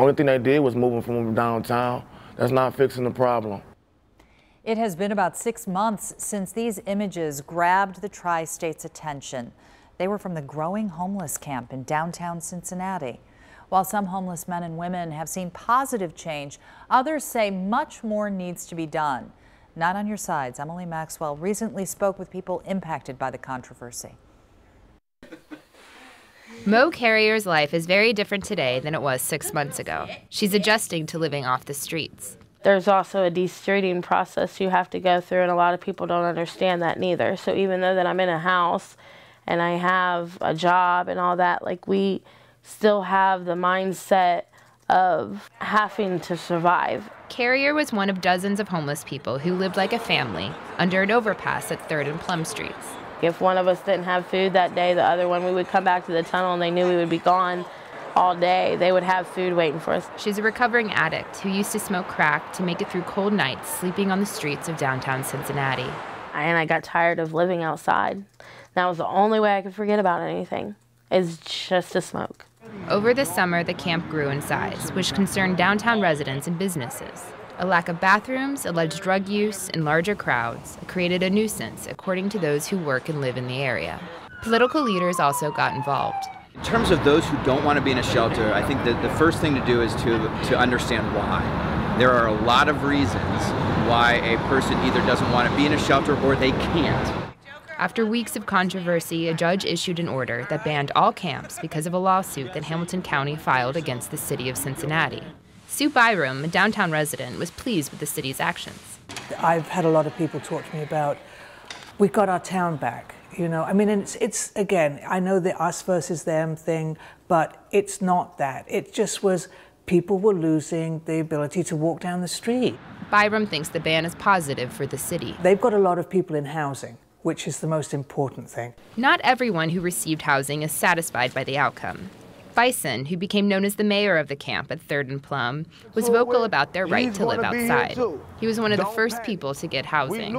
Only thing they did was moving from downtown. That's not fixing the problem. It has been about 6 months since these images grabbed the tri-state's attention. They were from the growing homeless camp in downtown Cincinnati. While some homeless men and women have seen positive change, others say much more needs to be done. Not on your sides. Emily Maxwell recently spoke with people impacted by the controversy. Mo Carrier's life is very different today than it was 6 months ago. She's adjusting to living off the streets. There's also a de-streeting process you have to go through, and a lot of people don't understand that neither. So even though that I'm in a house and I have a job and all that, like, we still have the mindset of having to survive. Carrier was one of dozens of homeless people who lived like a family under an overpass at Third and Plum streets. If one of us didn't have food that day, the other one, we would come back to the tunnel and they knew we would be gone all day. They would have food waiting for us. She's a recovering addict who used to smoke crack to make it through cold nights sleeping on the streets of downtown Cincinnati. And I got tired of living outside. That was the only way I could forget about anything, is just to smoke. Over the summer, the camp grew in size, which concerned downtown residents and businesses. A lack of bathrooms, alleged drug use, and larger crowds created a nuisance, according to those who work and live in the area. Political leaders also got involved. In terms of those who don't want to be in a shelter, I think that the first thing to do is to understand why. There are a lot of reasons why a person either doesn't want to be in a shelter or they can't. After weeks of controversy, a judge issued an order that banned all camps because of a lawsuit that Hamilton County filed against the city of Cincinnati. Sue Byram, a downtown resident, was pleased with the city's actions. I've had a lot of people talk to me about, we got our town back. You know, I mean, it's again, I know the us versus them thing, but it's not that. It just was people were losing the ability to walk down the street. Byram thinks the ban is positive for the city. They've got a lot of people in housing, which is the most important thing. Not everyone who received housing is satisfied by the outcome. Bison, who became known as the mayor of the camp at Third and Plum, was vocal about their right to live outside. He was one of the first people to get housing.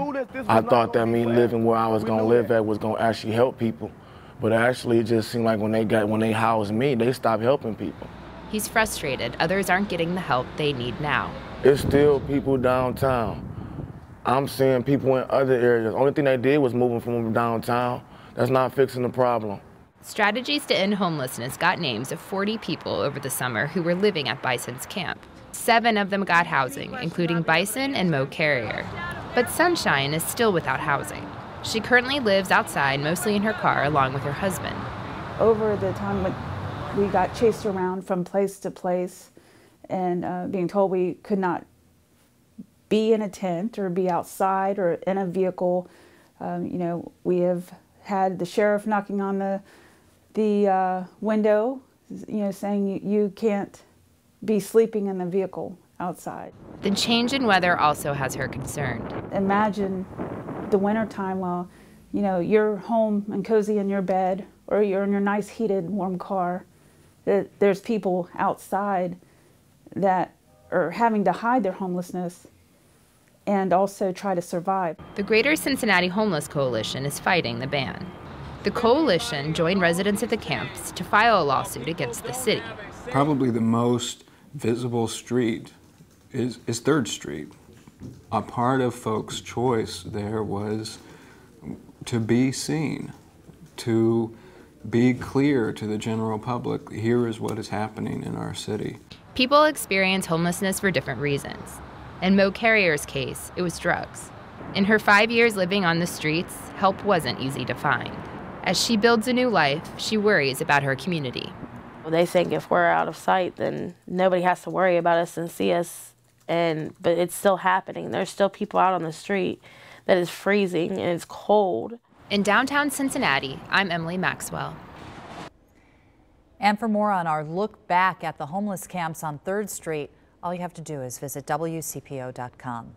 I thought that me living where I was going to live at was going to actually help people. But actually, it just seemed like when they housed me, they stopped helping people. He's frustrated others aren't getting the help they need now. It's still people downtown. I'm seeing people in other areas. Only thing they did was moving from downtown. That's not fixing the problem. Strategies to End Homelessness got names of 40 people over the summer who were living at Bison's camp. 7 of them got housing, including Bison and Mo Carrier. But Sunshine is still without housing. She currently lives outside, mostly in her car, along with her husband. Over the time when we got chased around from place to place and being told we could not be in a tent or be outside or in a vehicle, you know, we have had the sheriff knocking on the window, you know, saying you can't be sleeping in the vehicle outside. The change in weather also has her concerned. Imagine the winter time while, you know, you're home and cozy in your bed or you're in your nice heated warm car, that there's people outside that are having to hide their homelessness and also try to survive. The Greater Cincinnati Homeless Coalition is fighting the ban. The coalition joined residents at the camps to file a lawsuit against the city. Probably the most visible street is 3rd Street. A part of folks' choice there was to be seen, to be clear to the general public, here is what is happening in our city. People experience homelessness for different reasons. In Mo Carrier's case, it was drugs. In her 5 years living on the streets, help wasn't easy to find. As she builds a new life, she worries about her community. They think if we're out of sight, then nobody has to worry about us and see us. But it's still happening. There's still people out on the street that is freezing and it's cold. In downtown Cincinnati, I'm Emily Maxwell. And for more on our look back at the homeless camps on 3rd Street, all you have to do is visit WCPO.com.